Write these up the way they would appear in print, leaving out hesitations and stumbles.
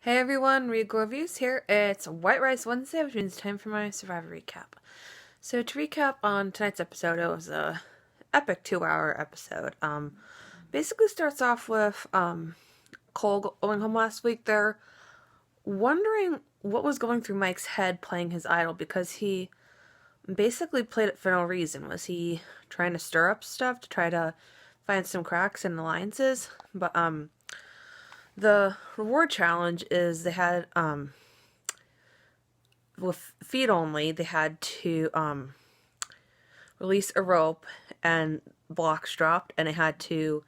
Hey everyone, Regal Reviews here. It's White Rice Wednesday, which means time for my Survivor recap. So to recap on tonight's episode, it was a epic 2-hour episode. Basically starts off with Cole going home last week. They're wondering what was going through Mike's head playing his idol, because he basically played it for no reason. Was he trying to stir up stuff to try to find some cracks in alliances? But the reward challenge is they had with feet only, they had to release a rope and blocks dropped, and they had to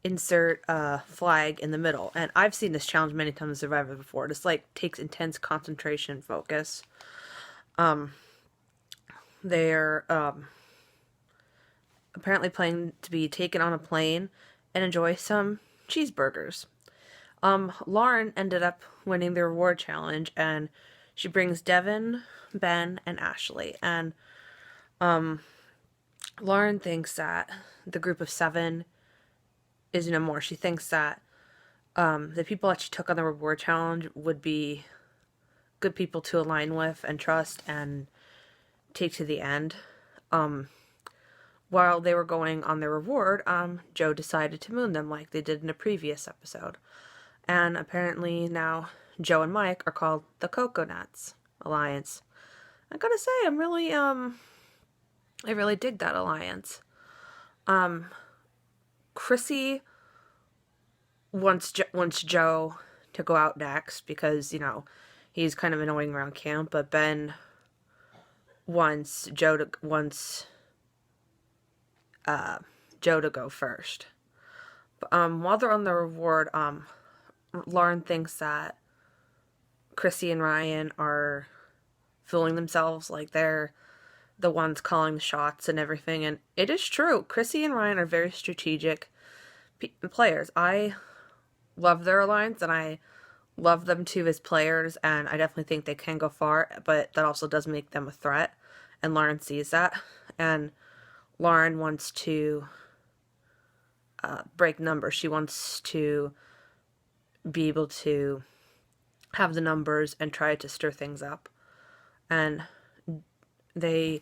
insert a flag in the middle. And I've seen this challenge many times in Survivor before. This takes intense concentration and focus. They're apparently planning to be taken on a plane and enjoy some cheeseburgers. Lauren ended up winning the reward challenge, and she brings Devin, Ben, and Ashley. And Lauren thinks that the group of 7 is no more. She thinks that the people that she took on the reward challenge would be good people to align with and trust and take to the end. While they were going on their reward, Joe decided to moon them like they did in a previous episode. And apparently now Joe and Mike are called the Coconuts Alliance. I gotta say, I really dig that alliance. Chrissy wants Joe to go out next because, he's kind of annoying around camp, but Ben wants Joe to go first. But while they're on the reward, Lauren thinks that Chrissy and Ryan are fooling themselves, like they're the ones calling the shots and everything, and it is true. Chrissy and Ryan are very strategic players. I love their alliance, and I love them too as players, and I definitely think they can go far, but that also does make them a threat, and Lauren sees that, and Lauren wants to break numbers. She wants to be able to have the numbers and try to stir things up. And they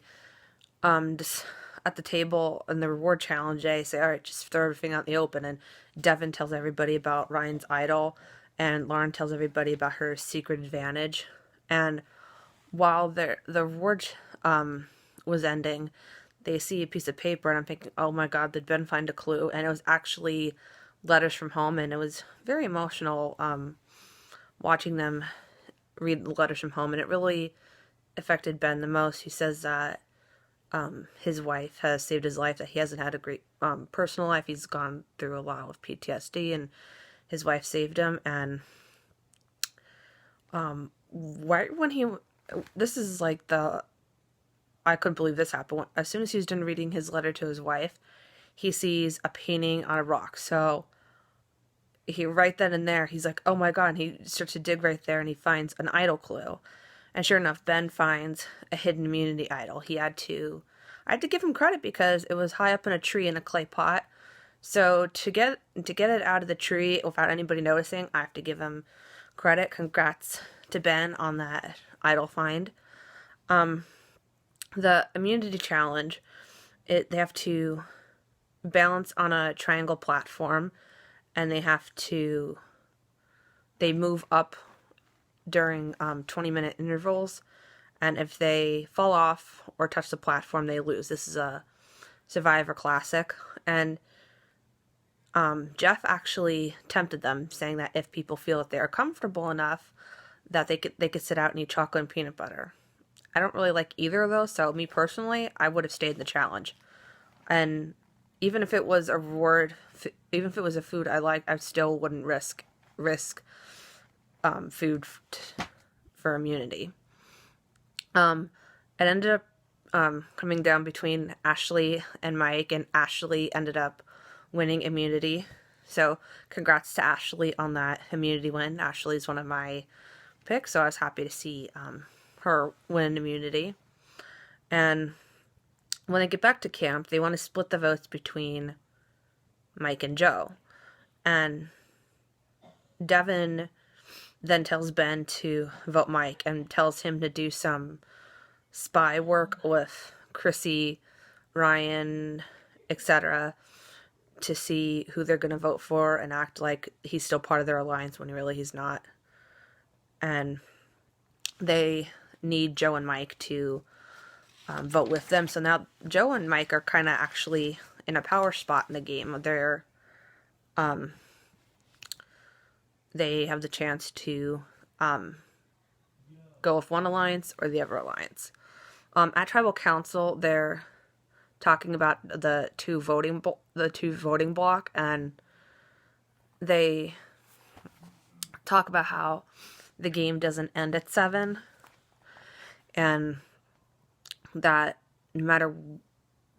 just at the table in the reward challenge, they say, all right, just throw everything out in the open. And Devin tells everybody about Ryan's idol, and Lauren tells everybody about her secret advantage. And while the reward was ending, they see a piece of paper, and I'm thinking, oh my god, did Ben find a clue? And it was actually letters from home, and it was very emotional watching them read the letters from home, and it really affected Ben the most. He says that his wife has saved his life, that he hasn't had a great personal life. He's gone through a lot of PTSD, and his wife saved him. And right when this is like I couldn't believe this happened. As soon as he's done reading his letter to his wife, he sees a painting on a rock. So he right then and there, he's like, oh my god, and he starts to dig right there, and he finds an idol clue. And sure enough, Ben finds a hidden immunity idol. I had to give him credit because it was high up in a tree in a clay pot. So to get it out of the tree without anybody noticing, I have to give him credit. Congrats to Ben on that idol find. The immunity challenge, they have to balance on a triangle platform, and they move up during 20-minute intervals, and if they fall off or touch the platform, they lose. This is a Survivor classic, and Jeff actually tempted them, saying that if people feel that they are comfortable enough, that they could sit out and eat chocolate and peanut butter. I don't really like either of those, so me personally, I would have stayed in the challenge. And even if it was a reward, even if it was a food I liked, I still wouldn't risk food for immunity. It ended up coming down between Ashley and Mike, and Ashley ended up winning immunity. So congrats to Ashley on that immunity win. Ashley's one of my picks, so I was happy to see her win immunity. And when they get back to camp, they want to split the votes between Mike and Joe. And Devin then tells Ben to vote Mike and tells him to do some spy work with Chrissy, Ryan, etc., to see who they're going to vote for and act like he's still part of their alliance when really he's not. And they need Joe and Mike to vote with them. So now Joe and Mike are kind of actually in a power spot in the game. They have the chance to go with one alliance or the other alliance. At Tribal Council, they're talking about the two voting block, and they talk about how the game doesn't end at 7, and that no matter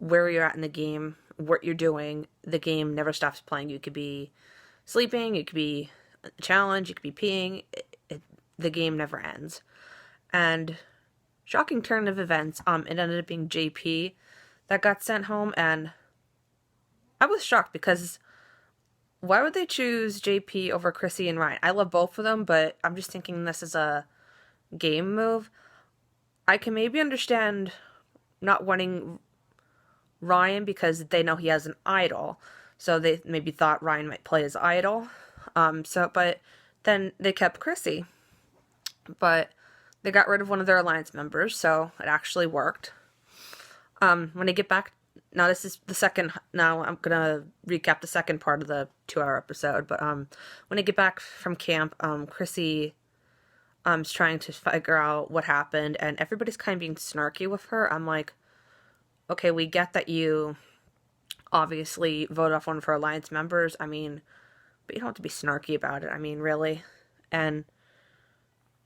where you're at in the game, what you're doing, the game never stops playing. You could be sleeping, you could be a challenge, you could be peeing, the game never ends. And shocking turn of events, it ended up being JP that got sent home, and I was shocked because why would they choose JP over Chrissy and Ryan? I love both of them, but I'm just thinking this is a game move. I can maybe understand not wanting Ryan because they know he has an idol, so they maybe thought Ryan might play his idol. But then they kept Chrissy, but they got rid of one of their alliance members, so it actually worked. When they get back, now this is the second, now I'm gonna recap the second part of the 2-hour episode, but when they get back from camp, Chrissy is trying to figure out what happened, and everybody's kind of being snarky with her. I'm like, okay, we get that you obviously voted off one of her alliance members, but you don't have to be snarky about it, really. And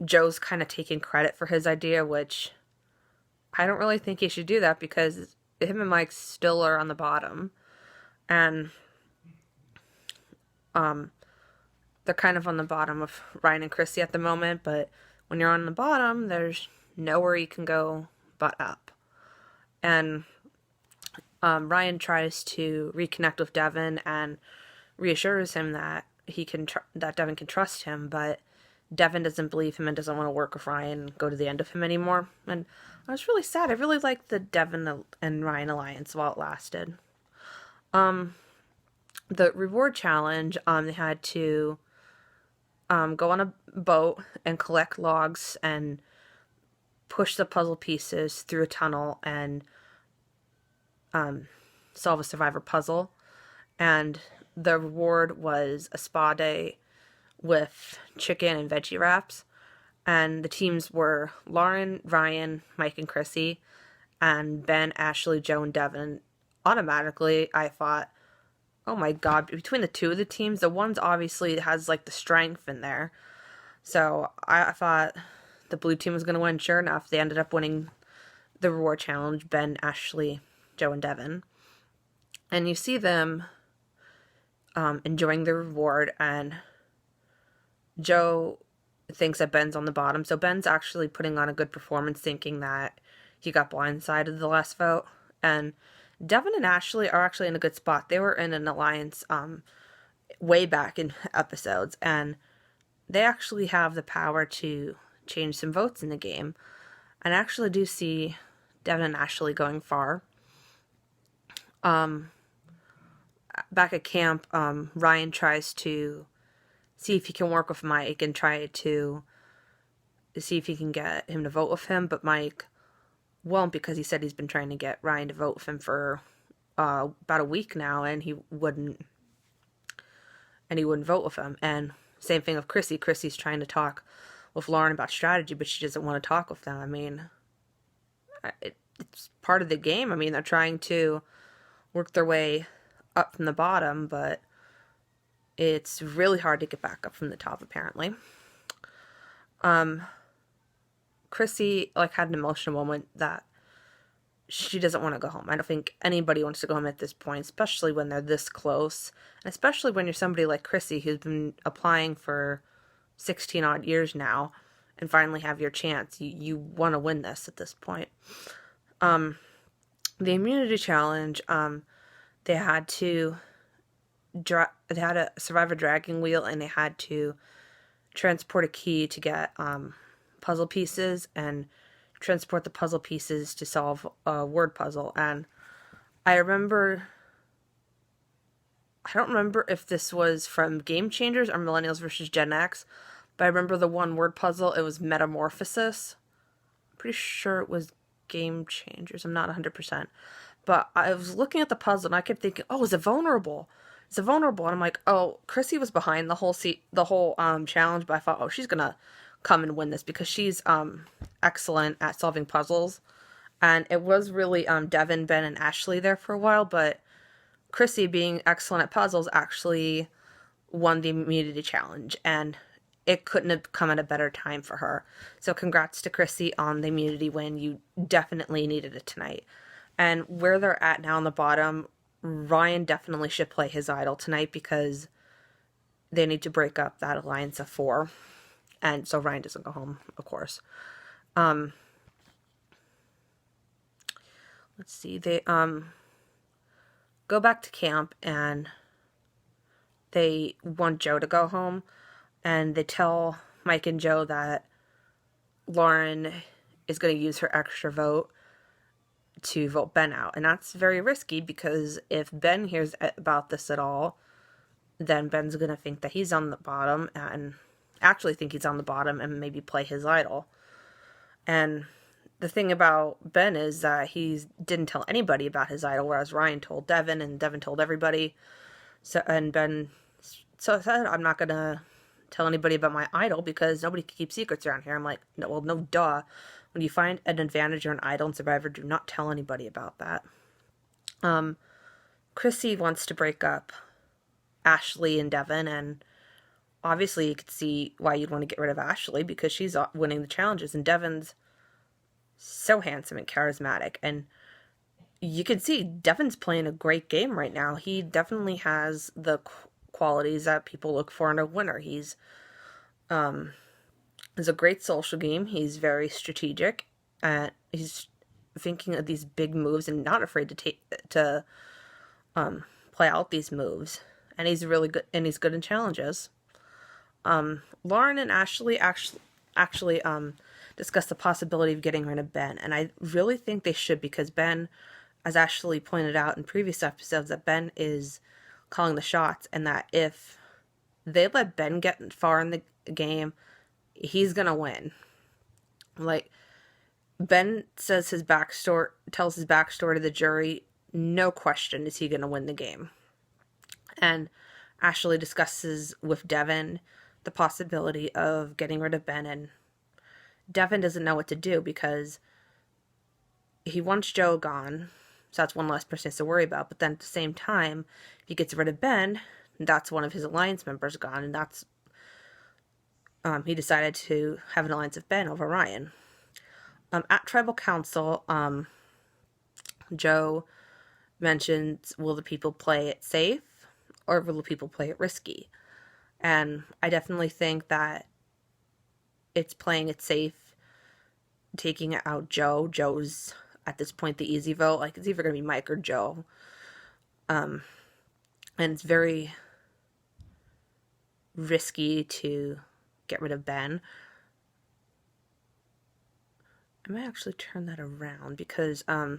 Joe's kind of taking credit for his idea, which I don't really think he should do that because him and Mike still are on the bottom. And they're kind of on the bottom of Ryan and Chrissy at the moment, but when you're on the bottom, there's nowhere you can go but up. And Ryan tries to reconnect with Devin and reassures him that that Devin can trust him, but Devin doesn't believe him and doesn't want to work with Ryan and go to the end of him anymore. And I was really sad. I really liked the Devin and Ryan alliance while it lasted. The reward challenge, they had to go on a boat and collect logs and push the puzzle pieces through a tunnel and solve a survivor puzzle. And the reward was a spa day with chicken and veggie wraps. And the teams were Lauren, Ryan, Mike, and Chrissy, and Ben, Ashley, Joe, and Devin. Automatically, I thought, oh my god, between the two of the teams, the one's obviously has the strength in there. So I thought the blue team was going to win. Sure enough, they ended up winning the reward challenge, Ben, Ashley, Joe, and Devin. And you see them enjoying the reward, and Joe thinks that Ben's on the bottom, so Ben's actually putting on a good performance, thinking that he got blindsided the last vote. And Devin and Ashley are actually in a good spot. They were in an alliance way back in episodes, and they actually have the power to change some votes in the game. And I actually do see Devin and Ashley going far. Back at camp, Ryan tries to see if he can work with Mike and try to see if he can get him to vote with him, but Mike won't because he said he's been trying to get Ryan to vote with him for about a week now, and he wouldn't vote with him. And same thing with Chrissy. Chrissy's trying to talk with Lauren about strategy, but she doesn't want to talk with them. It's part of the game. They're trying to work their way up from the bottom, but it's really hard to get back up from the top, apparently. Chrissy, had an emotional moment that she doesn't want to go home. I don't think anybody wants to go home at this point, especially when they're this close, and especially when you're somebody like Chrissy who's been applying for 16 odd years now and finally have your chance. You want to win this at this point. The immunity challenge, they had to they had a survivor dragging wheel, and they had to transport a key to get puzzle pieces and transport the puzzle pieces to solve a word puzzle. And I don't remember if this was from Game Changers or Millennials versus Gen X, but I remember the one word puzzle, it was Metamorphosis. I'm pretty sure it was Game Changers. I'm not 100%. But I was looking at the puzzle and I kept thinking, oh, is it vulnerable? Is it vulnerable? And I'm like, oh, Chrissy was behind the whole challenge, but I thought, oh, she's gonna come and win this because she's excellent at solving puzzles. And it was really Devin, Ben, and Ashley there for a while, but Chrissy, being excellent at puzzles, actually won the immunity challenge, and it couldn't have come at a better time for her. So congrats to Chrissy on the immunity win. You definitely needed it tonight. And where they're at now on the bottom, Ryan definitely should play his idol tonight because they need to break up that alliance of 4. And so Ryan doesn't go home, of course. Let's see. They go back to camp and they want Joe to go home. And they tell Mike and Joe that Lauren is going to use her extra vote to vote Ben out. And that's very risky because if Ben hears about this at all, then Ben's going to think that he's on the bottom and actually think he's on the bottom and maybe play his idol. And the thing about Ben is that he didn't tell anybody about his idol, whereas Ryan told Devin and Devin told everybody. So, and Ben said, I'm not going to tell anybody about my idol because nobody can keep secrets around here. I'm like, no, well, no, duh. When you find an advantage or an idol in Survivor, do not tell anybody about that. Chrissy wants to break up Ashley and Devin, and obviously you could see why you'd want to get rid of Ashley because she's winning the challenges, and Devin's so handsome and charismatic, and you can see Devin's playing a great game right now. He definitely has the qualities that people look for in a winner. He's a great social game. He's very strategic, and he's thinking of these big moves and not afraid to play out these moves. And he's really good, and he's good in challenges. Lauren and Ashley actually discussed the possibility of getting rid of Ben, and I really think they should because Ben, as Ashley pointed out in previous episodes, that Ben is calling the shots, and that if they let Ben get far in the game, he's gonna win. Like, Ben tells his backstory to the jury, no question is he gonna win the game. And Ashley discusses with Devin the possibility of getting rid of Ben, and Devin doesn't know what to do because he wants Joe gone, so that's one less person he has to worry about. But then at the same time, if he gets rid of Ben, that's one of his alliance members gone, and that's he decided to have an alliance of Ben over Ryan. At Tribal Council, Joe mentions, will the people play it safe or will the people play it risky? And I definitely think that it's playing it safe, taking out Joe. Joe's, at this point, the easy vote. Like, it's either going to be Mike or Joe. And it's very risky to get rid of Ben. I might actually turn that around because, well,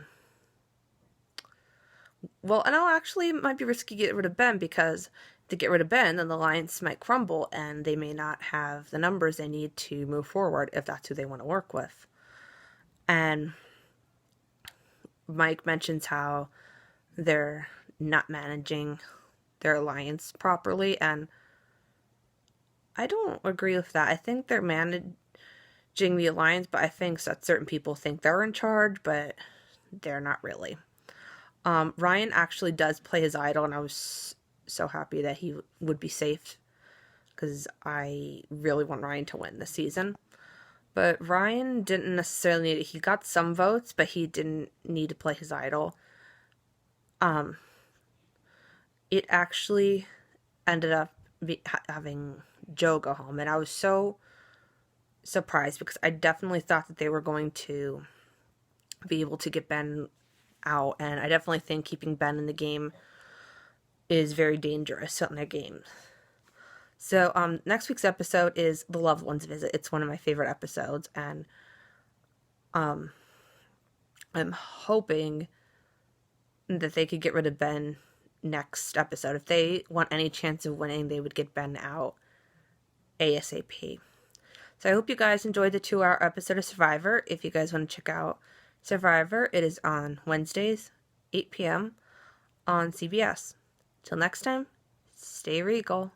no, actually, it might be risky to get rid of Ben because to get rid of Ben, then the alliance might crumble and they may not have the numbers they need to move forward if that's who they want to work with. And Mike mentions how they're not managing their alliance properly, and I don't agree with that. I think they're managing the alliance, but I think that certain people think they're in charge, but they're not really. Ryan actually does play his idol, and I was so happy that he would be safe because I really want Ryan to win this season. But Ryan didn't necessarily need it. He got some votes, but he didn't need to play his idol. It actually ended up having Joe go home, and I was so surprised because I definitely thought that they were going to be able to get Ben out, and I definitely think keeping Ben in the game is very dangerous in their game. So next week's episode is The Loved Ones Visit. It's one of my favorite episodes, and I'm hoping that they could get rid of Ben next episode. If they want any chance of winning, they would get Ben out ASAP. So I hope you guys enjoyed the 2-hour episode of Survivor. If you guys want to check out Survivor, it is on Wednesdays, 8 p.m. on CBS. Till next time, stay regal.